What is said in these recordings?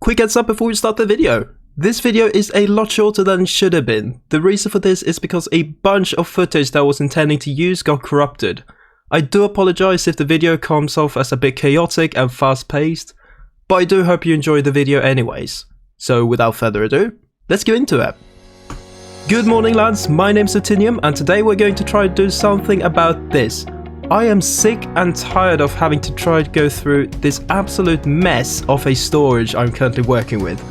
Quick heads up before we start the video. This video is a lot shorter than it should have been. The reason for this is because a bunch of footage that I was intending to use got corrupted. I do apologize if the video comes off as a bit chaotic and fast paced, but I do hope you enjoy the video anyways. So without further ado, let's get into it. Good morning lads, my name's Titanium and today we're going to try to do something about this. I am sick and tired of having to try to go through this absolute mess of a storage I'm currently working with.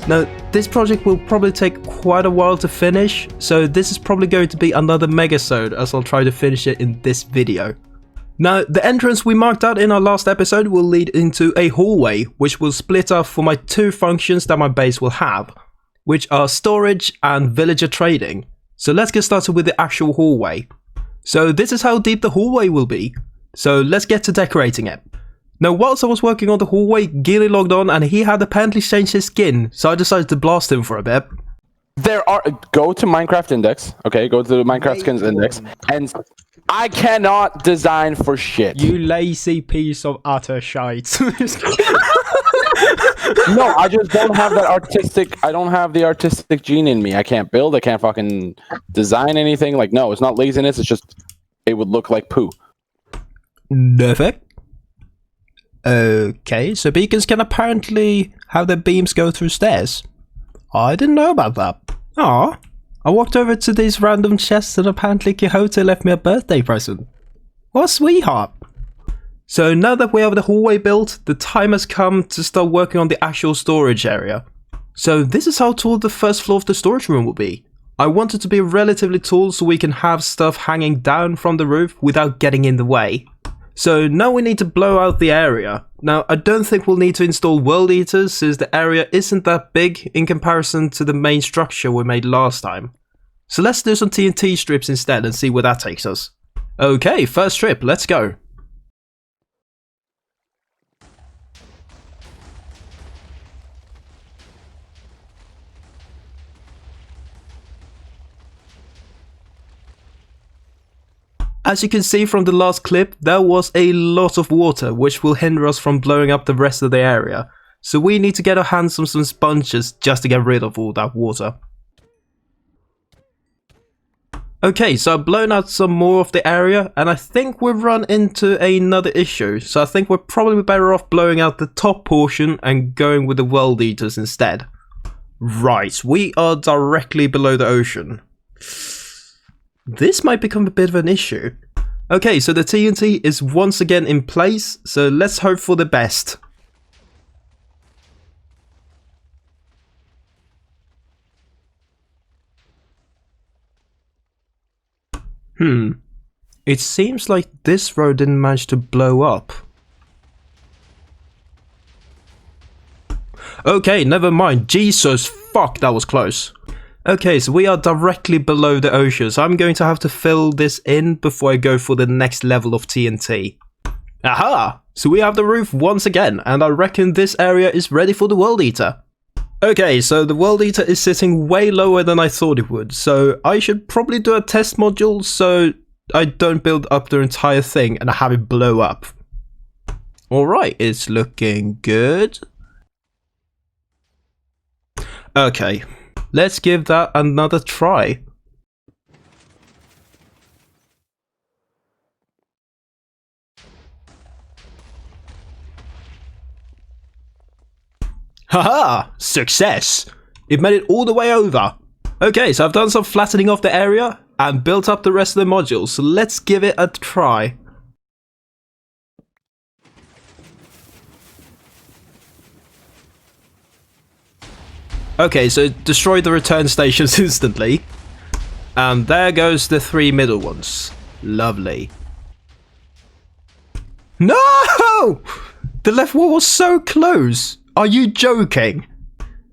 Now, this project will probably take quite a while to finish, so this is probably going to be another megasode as I'll try to finish it in this video. Now, the entrance we marked out in our last episode will lead into a hallway, which will split up for my two functions that my base will have, which are storage and villager trading. So let's get started with the actual hallway. So this is how deep the hallway will be. So let's get to decorating it. Now whilst I was working on the hallway, Gilly logged on and he had apparently changed his skin, so I decided to blast him for a bit. Go to Minecraft Index, okay, go to the Minecraft Skins Index, and I cannot design for shit. You lazy piece of utter shite. No, I just don't have that I don't have the artistic gene in me. I can't build, I can't fucking design anything. Like, no, it's not laziness, it's just, it would look like poo. Perfect. Okay, so beacons can apparently have their beams go through stairs. I didn't know about that. Aw, I walked over to these random chests and apparently Quixote left me a birthday present. What a sweetheart. So now that we have the hallway built, the time has come to start working on the actual storage area. So this is how tall the first floor of the storage room will be. I want it to be relatively tall so we can have stuff hanging down from the roof without getting in the way. So now we need to blow out the area. Now I don't think we'll need to install world eaters since the area isn't that big in comparison to the main structure we made last time. So let's do some TNT strips instead and see where that takes us. Okay, first strip, let's go. As you can see from the last clip, there was a lot of water which will hinder us from blowing up the rest of the area. So we need to get our hands on some sponges just to get rid of all that water. Okay, so I've blown out some more of the area and I think we've run into another issue. So I think we're probably better off blowing out the top portion and going with the world eaters instead. Right, we are directly below the ocean. This might become a bit of an issue. Okay, so the TNT is once again in place, so let's hope for the best. It seems like this road didn't manage to blow up. Okay, never mind. Jesus, fuck, that was close. Okay, so we are directly below the ocean, so I'm going to have to fill this in before I go for the next level of TNT. Aha! So we have the roof once again, and I reckon this area is ready for the World Eater. Okay, so the World Eater is sitting way lower than I thought it would, so I should probably do a test module so I don't build up the entire thing and have it blow up. Alright, it's looking good. Okay. Let's give that another try. Haha! Success! It made it all the way over. Okay, so I've done some flattening of the area and built up the rest of the modules, so let's give it a try. Okay, so destroy the return stations instantly. And there goes the three middle ones. Lovely. No! The left wall was so close. Are you joking?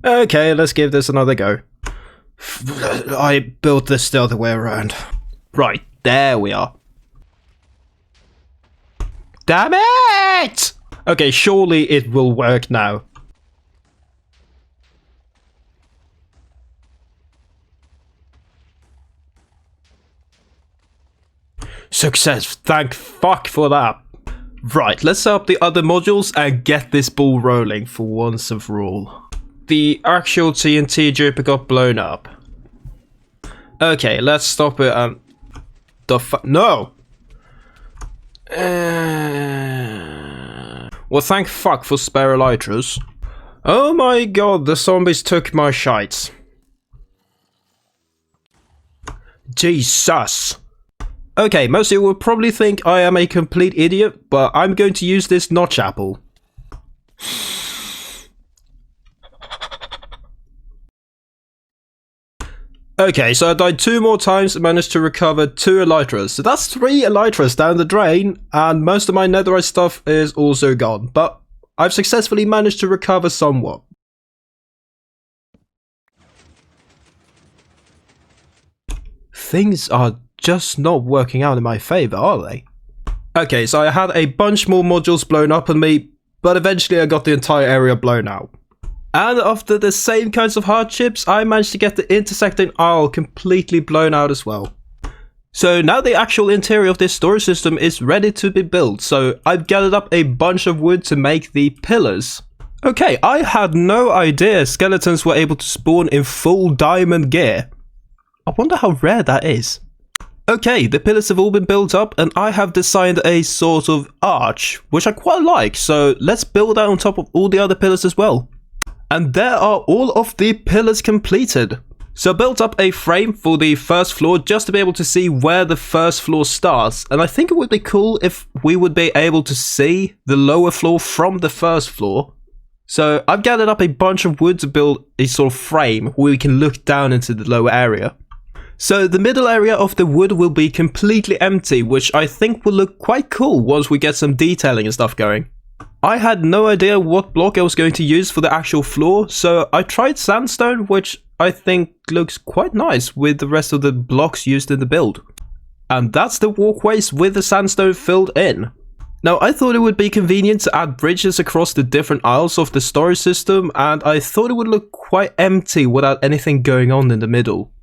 Okay, let's give this another go. I built this the other way around. Right, there we are. Damn it! Okay, surely it will work now. Success, thank fuck for that. Right, let's set up the other modules and get this ball rolling for once and for all. the actual TNT Jupiter got blown up. Okay, let's stop it and... No! Well, thank fuck for spare elytras. Oh my god, the zombies took my shites. Jesus! Okay, most of you will probably think I am a complete idiot, but I'm going to use this notch apple. Okay, so I died 2 more times and managed to recover 2 elytras. So that's 3 elytras down the drain, and most of my netherite stuff is also gone. But I've successfully managed to recover somewhat. Things are just not working out in my favor, are they? Okay, so I had a bunch more modules blown up on me, but eventually I got the entire area blown out. And after the same kinds of hardships, I managed to get the intersecting aisle completely blown out as well. So now the actual interior of this storage system is ready to be built, so I've gathered up a bunch of wood to make the pillars. Okay, I had no idea skeletons were able to spawn in full diamond gear. I wonder how rare that is. Okay, the pillars have all been built up and I have designed a sort of arch, which I quite like, so let's build that on top of all the other pillars as well. And there are all of the pillars completed. So I built up a frame for the first floor just to be able to see where the first floor starts, and I think it would be cool if we would be able to see the lower floor from the first floor. So I've gathered up a bunch of wood to build a sort of frame where we can look down into the lower area. So the middle area of the wood will be completely empty, which I think will look quite cool once we get some detailing and stuff going. I had no idea what block I was going to use for the actual floor, so I tried sandstone, which I think looks quite nice with the rest of the blocks used in the build. And that's the walkways with the sandstone filled in. Now I thought it would be convenient to add bridges across the different aisles of the storage system, and I thought it would look quite empty without anything going on in the middle.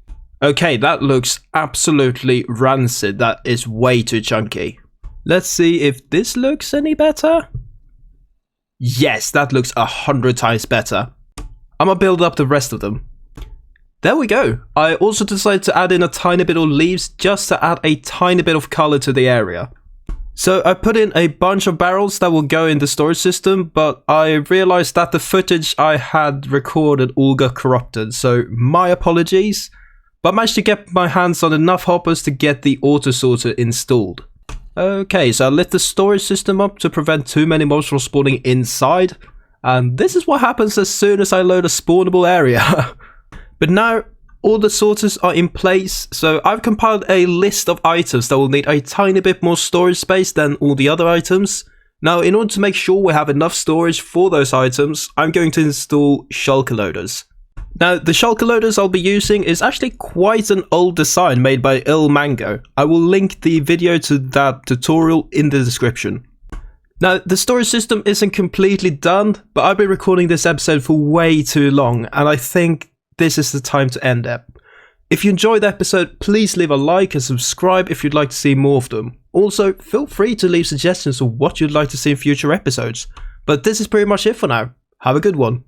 Okay, that looks absolutely rancid. That is way too chunky. Let's see if this looks any better. Yes, that looks 100 times better. I'm gonna build up the rest of them. There we go. I also decided to add in a tiny bit of leaves just to add a tiny bit of color to the area. So I put in a bunch of barrels that will go in the storage system, but I realized that the footage I had recorded all got corrupted, so my apologies. But I managed to get my hands on enough hoppers to get the auto sorter installed. Okay, so I lit the storage system up to prevent too many mobs from spawning inside, and this is what happens as soon as I load a spawnable area. But now all the sorters are in place, so I've compiled a list of items that will need a tiny bit more storage space than all the other items. Now, in order to make sure we have enough storage for those items, I'm going to install shulker loaders. Now, the shulker loaders I'll be using is actually quite an old design made by Il Mango. I will link the video to that tutorial in the description. Now, the storage system isn't completely done, but I've been recording this episode for way too long, and I think this is the time to end it. If you enjoyed the episode, please leave a like and subscribe if you'd like to see more of them. Also, feel free to leave suggestions of what you'd like to see in future episodes. But this is pretty much it for now. Have a good one.